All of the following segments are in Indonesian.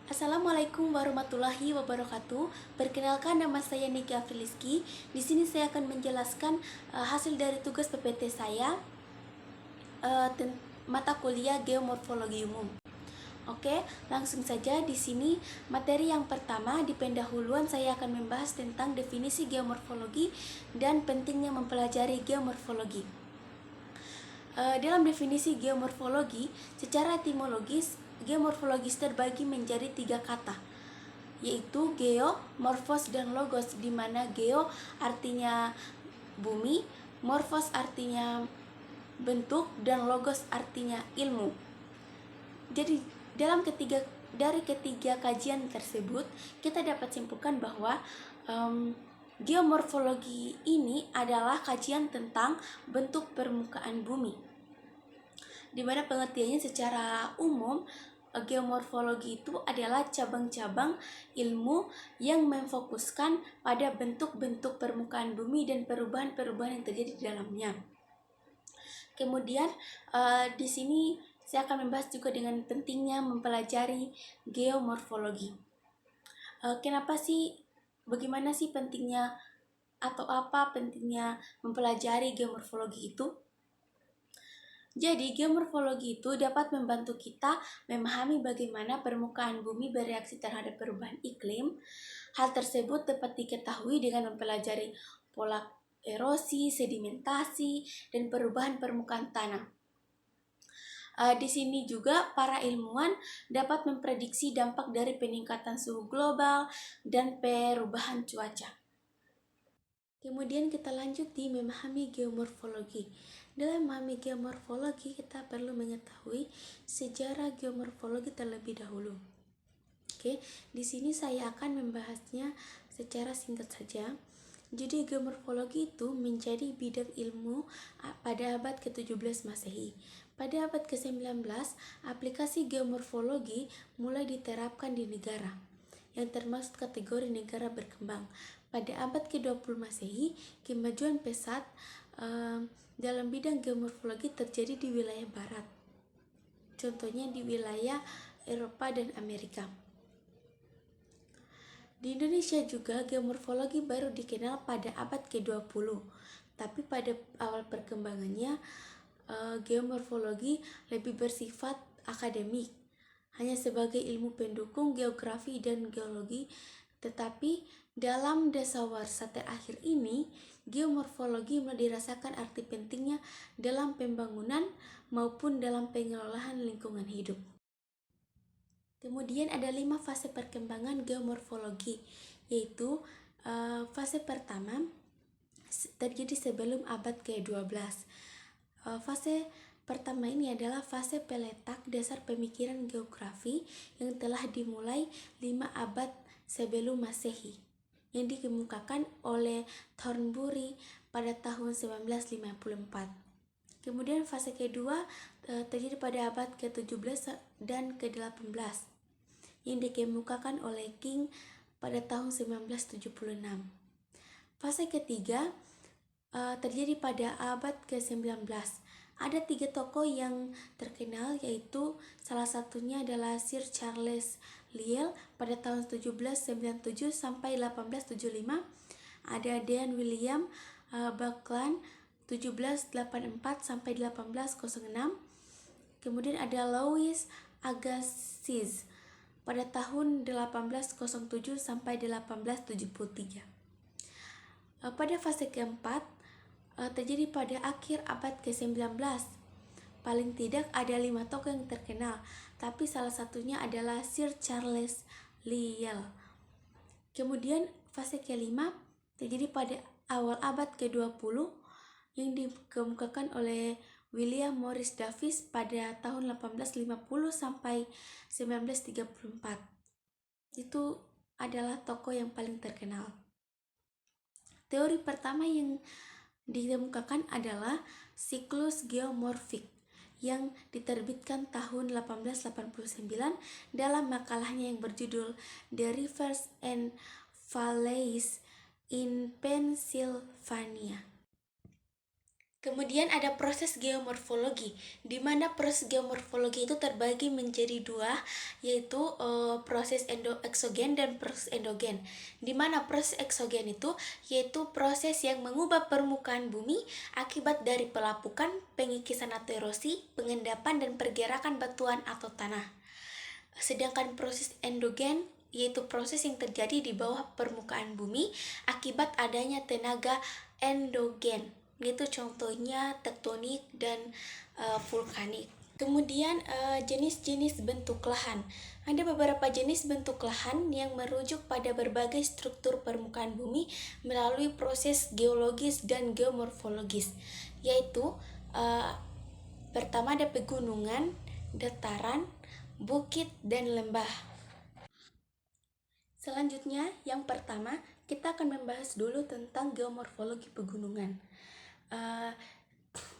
Assalamualaikum warahmatullahi wabarakatuh. Perkenalkan, nama saya Niki Afiliski. Di sini saya akan menjelaskan hasil dari tugas PPT saya, mata kuliah Geomorfologi Umum. Oke, langsung saja. Di sini materi yang pertama, di pendahuluan saya akan membahas tentang definisi geomorfologi dan pentingnya mempelajari geomorfologi. Dalam definisi geomorfologi, secara etimologis, geomorfologis terbagi menjadi 3 kata, yaitu geo, morfos, dan logos, di mana geo artinya bumi, morfos artinya bentuk, dan logos artinya ilmu. Jadi dari ketiga kajian tersebut, kita dapat simpulkan bahwa geomorfologi ini adalah kajian tentang bentuk permukaan bumi, di mana pengertiannya secara umum, geomorfologi itu adalah cabang-cabang ilmu yang memfokuskan pada bentuk-bentuk permukaan bumi dan perubahan-perubahan yang terjadi di dalamnya. Kemudian di sini saya akan membahas juga dengan pentingnya mempelajari geomorfologi. Bagaimana sih pentingnya, atau apa pentingnya mempelajari geomorfologi itu? Jadi, geomorfologi itu dapat membantu kita memahami bagaimana permukaan bumi bereaksi terhadap perubahan iklim. Hal tersebut dapat diketahui dengan mempelajari pola erosi, sedimentasi, dan perubahan permukaan tanah. Di sini juga para ilmuwan dapat memprediksi dampak dari peningkatan suhu global dan perubahan cuaca. Kemudian kita lanjut di memahami geomorfologi. Dalam memahami geomorfologi, kita perlu mengetahui sejarah geomorfologi terlebih dahulu. Oke, di sini saya akan membahasnya secara singkat saja. Jadi geomorfologi itu menjadi bidang ilmu pada abad ke-17 Masehi. Pada abad ke-19, aplikasi geomorfologi mulai diterapkan di negara yang termasuk kategori negara berkembang. Pada abad ke-20 Masehi, kemajuan pesat dalam bidang geomorfologi terjadi di wilayah barat. Contohnya di wilayah Eropa dan Amerika. Di Indonesia juga geomorfologi baru dikenal pada abad ke-20. Tapi pada awal perkembangannya, geomorfologi lebih bersifat akademik, hanya sebagai ilmu pendukung geografi dan geologi. Tetapi dalam dasawarsa terakhir ini, geomorfologi mulai dirasakan arti pentingnya dalam pembangunan maupun dalam pengelolaan lingkungan hidup. Kemudian ada 5 fase perkembangan geomorfologi, yaitu fase pertama terjadi sebelum abad ke-12. Fase pertama ini adalah fase peletak dasar pemikiran geografi yang telah dimulai 5 abad sebelum Masehi, yang dikemukakan oleh Thornbury pada tahun 1954. Kemudian fase kedua terjadi pada abad ke-17 dan ke-18, yang dikemukakan oleh King pada tahun 1976. Fase ketiga terjadi pada abad ke-19. Ada 3 tokoh yang terkenal, yaitu salah satunya adalah Sir Charles Lyell pada tahun 1797 sampai 1875. Ada Dean William Buckland 1784 sampai 1806. Kemudian ada Louis Agassiz pada tahun 1807 sampai 1873. Pada fase keempat terjadi pada akhir abad ke-19. Paling tidak ada 5 tokoh yang terkenal, tapi salah satunya adalah Sir Charles Lyell. Kemudian fase kelima terjadi pada awal abad ke-20 yang dikemukakan oleh William Morris Davies pada tahun 1850 sampai 1934. Itu adalah tokoh yang paling terkenal. Teori pertama yang dikemukakan adalah siklus geomorfik yang diterbitkan tahun 1889 dalam makalahnya yang berjudul The Rivers and Valleys in Pennsylvania. Kemudian ada proses geomorfologi, di mana proses geomorfologi itu terbagi menjadi dua, yaitu proses eksogen dan proses endogen. Di mana proses eksogen itu yaitu proses yang mengubah permukaan bumi akibat dari pelapukan, pengikisan atau erosi, pengendapan dan pergerakan batuan atau tanah. Sedangkan proses endogen yaitu proses yang terjadi di bawah permukaan bumi akibat adanya tenaga endogen, yaitu contohnya tektonik dan vulkanik. Kemudian jenis-jenis bentuk lahan. Ada beberapa jenis bentuk lahan yang merujuk pada berbagai struktur permukaan bumi melalui proses geologis dan geomorfologis, yaitu pertama ada pegunungan, dataran, bukit, dan lembah. Selanjutnya, yang pertama, kita akan membahas dulu tentang geomorfologi pegunungan.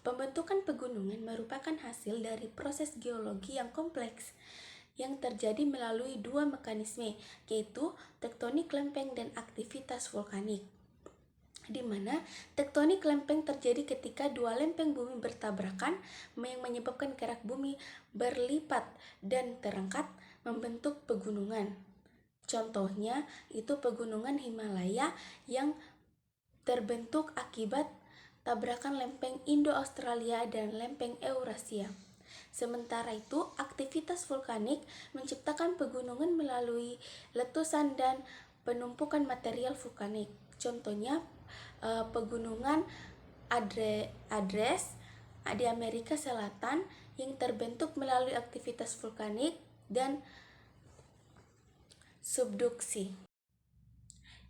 Pembentukan pegunungan merupakan hasil dari proses geologi yang kompleks yang terjadi melalui dua mekanisme, yaitu tektonik lempeng dan aktivitas vulkanik. Di mana tektonik lempeng terjadi ketika dua lempeng bumi bertabrakan yang menyebabkan gerak bumi berlipat dan terangkat membentuk pegunungan. Contohnya itu pegunungan Himalaya yang terbentuk akibat tabrakan lempeng Indo-Australia dan lempeng Eurasia. Sementara itu, aktivitas vulkanik menciptakan pegunungan melalui letusan dan penumpukan material vulkanik. Contohnya pegunungan Adres di Amerika Selatan yang terbentuk melalui aktivitas vulkanik dan subduksi.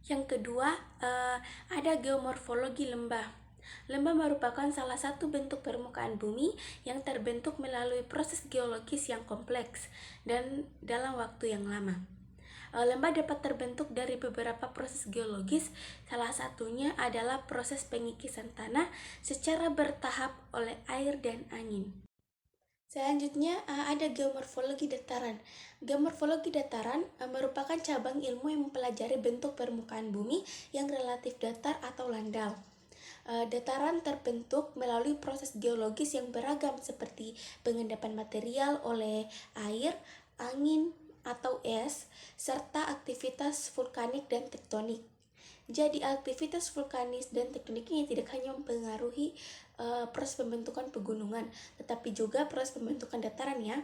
Yang kedua, ada geomorfologi lembah. Lembah merupakan salah satu bentuk permukaan bumi yang terbentuk melalui proses geologis yang kompleks dan dalam waktu yang lama. Lembah dapat terbentuk dari beberapa proses geologis, salah satunya adalah proses pengikisan tanah secara bertahap oleh air dan angin. Selanjutnya ada geomorfologi dataran. Geomorfologi dataran merupakan cabang ilmu yang mempelajari bentuk permukaan bumi yang relatif datar atau landal. Dataran terbentuk melalui proses geologis yang beragam seperti pengendapan material oleh air, angin, atau es, serta aktivitas vulkanik dan tektonik. Jadi aktivitas vulkanis dan tektonik ini tidak hanya mempengaruhi proses pembentukan pegunungan, tetapi juga proses pembentukan dataran ya.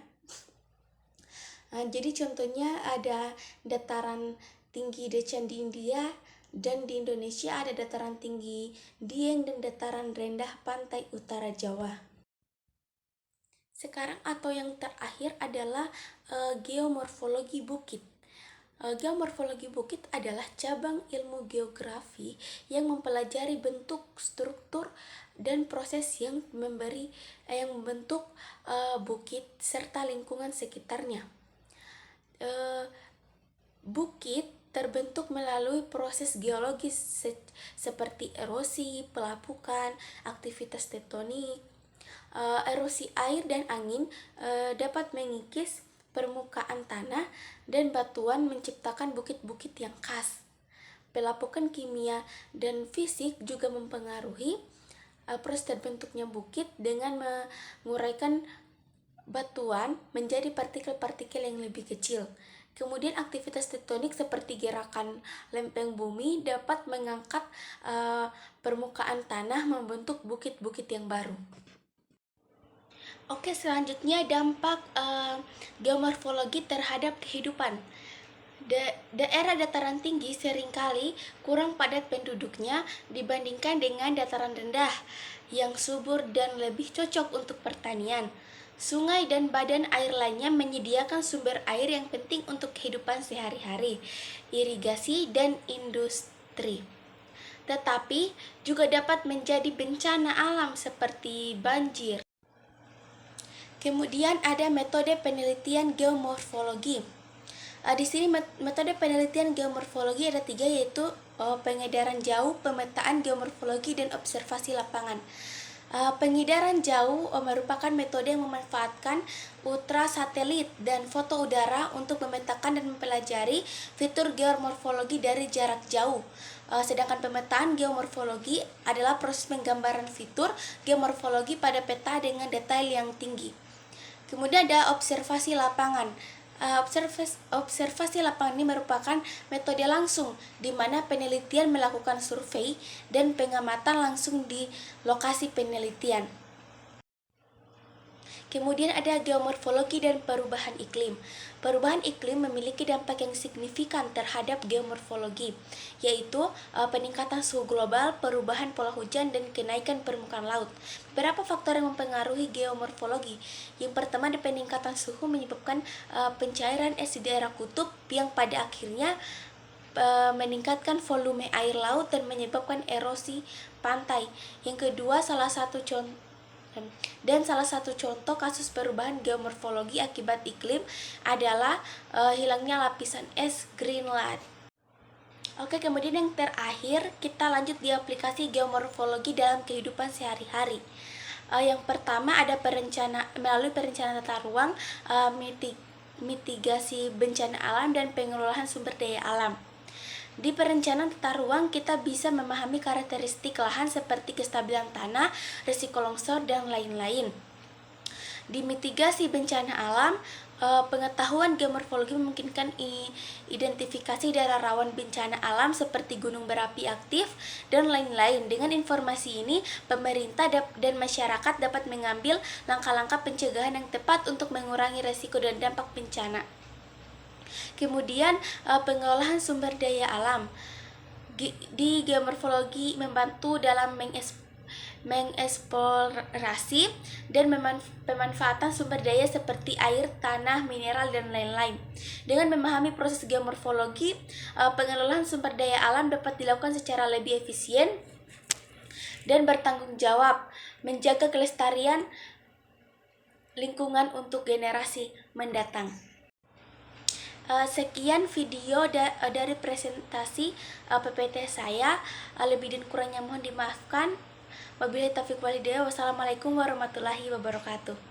Jadi contohnya ada dataran tinggi Deccan di India, dan di Indonesia ada dataran tinggi Dieng dan dataran rendah pantai utara Jawa. Sekarang atau yang terakhir adalah geomorfologi bukit. Geomorfologi bukit adalah cabang ilmu geografi yang mempelajari bentuk, struktur, dan proses yang membentuk bukit serta lingkungan sekitarnya. Bukit terbentuk melalui proses geologis seperti erosi, pelapukan, aktivitas tektonik. Erosi air dan angin dapat mengikis permukaan tanah dan batuan menciptakan bukit-bukit yang khas. Pelapukan kimia dan fisik juga mempengaruhi proses terbentuknya bukit dengan menguraikan batuan menjadi partikel-partikel yang lebih kecil. Kemudian aktivitas tektonik seperti gerakan lempeng bumi dapat mengangkat permukaan tanah membentuk bukit-bukit yang baru. Oke, selanjutnya dampak geomorfologi terhadap kehidupan. Daerah dataran tinggi seringkali kurang padat penduduknya dibandingkan dengan dataran rendah yang subur dan lebih cocok untuk pertanian. Sungai dan badan air lainnya menyediakan sumber air yang penting untuk kehidupan sehari-hari, irigasi, dan industri. Tetapi juga dapat menjadi bencana alam seperti banjir. Kemudian ada metode penelitian geomorfologi. Di sini metode penelitian geomorfologi ada 3, yaitu pengedaran jauh, pemetaan geomorfologi, dan observasi lapangan. Pengidaran jauh merupakan metode yang memanfaatkan ultrasatelit dan foto udara untuk memetakan dan mempelajari fitur geomorfologi dari jarak jauh. Sedangkan pemetaan geomorfologi adalah proses penggambaran fitur geomorfologi pada peta dengan detail yang tinggi. Kemudian ada observasi lapangan. Observasi lapangan ini merupakan metode langsung di mana penelitian melakukan survei dan pengamatan langsung di lokasi penelitian. Kemudian ada geomorfologi dan perubahan iklim. Perubahan iklim memiliki dampak yang signifikan terhadap geomorfologi, yaitu peningkatan suhu global, perubahan pola hujan, dan kenaikan permukaan laut. Beberapa faktor yang mempengaruhi geomorfologi. Yang pertama, ada peningkatan suhu menyebabkan pencairan es di daerah kutub yang pada akhirnya meningkatkan volume air laut dan menyebabkan erosi pantai. Yang kedua, salah satu contoh kasus perubahan geomorfologi akibat iklim adalah hilangnya lapisan es Greenland. Oke, kemudian yang terakhir kita lanjut di aplikasi geomorfologi dalam kehidupan sehari-hari. Yang pertama ada melalui perencanaan tata ruang, mitigasi bencana alam, dan pengelolaan sumber daya alam. Di perencanaan tata ruang, kita bisa memahami karakteristik lahan seperti kestabilan tanah, risiko longsor, dan lain-lain. Di mitigasi bencana alam, pengetahuan geomorfologi memungkinkan identifikasi daerah rawan bencana alam seperti gunung berapi aktif, dan lain-lain. Dengan informasi ini, pemerintah dan masyarakat dapat mengambil langkah-langkah pencegahan yang tepat untuk mengurangi risiko dan dampak bencana. Kemudian pengolahan sumber daya alam. Di geomorfologi membantu dalam mengeksplorasi dan pemanfaatan sumber daya seperti air, tanah, mineral, dan lain-lain. Dengan memahami proses geomorfologi, pengelolaan sumber daya alam dapat dilakukan secara lebih efisien dan bertanggung jawab, menjaga kelestarian lingkungan untuk generasi mendatang. Sekian video dari presentasi PPT saya. Lebih dan kurangnya mohon dimaafkan. Wabillahi taufiq wal hidayah. Wassalamualaikum warahmatullahi wabarakatuh.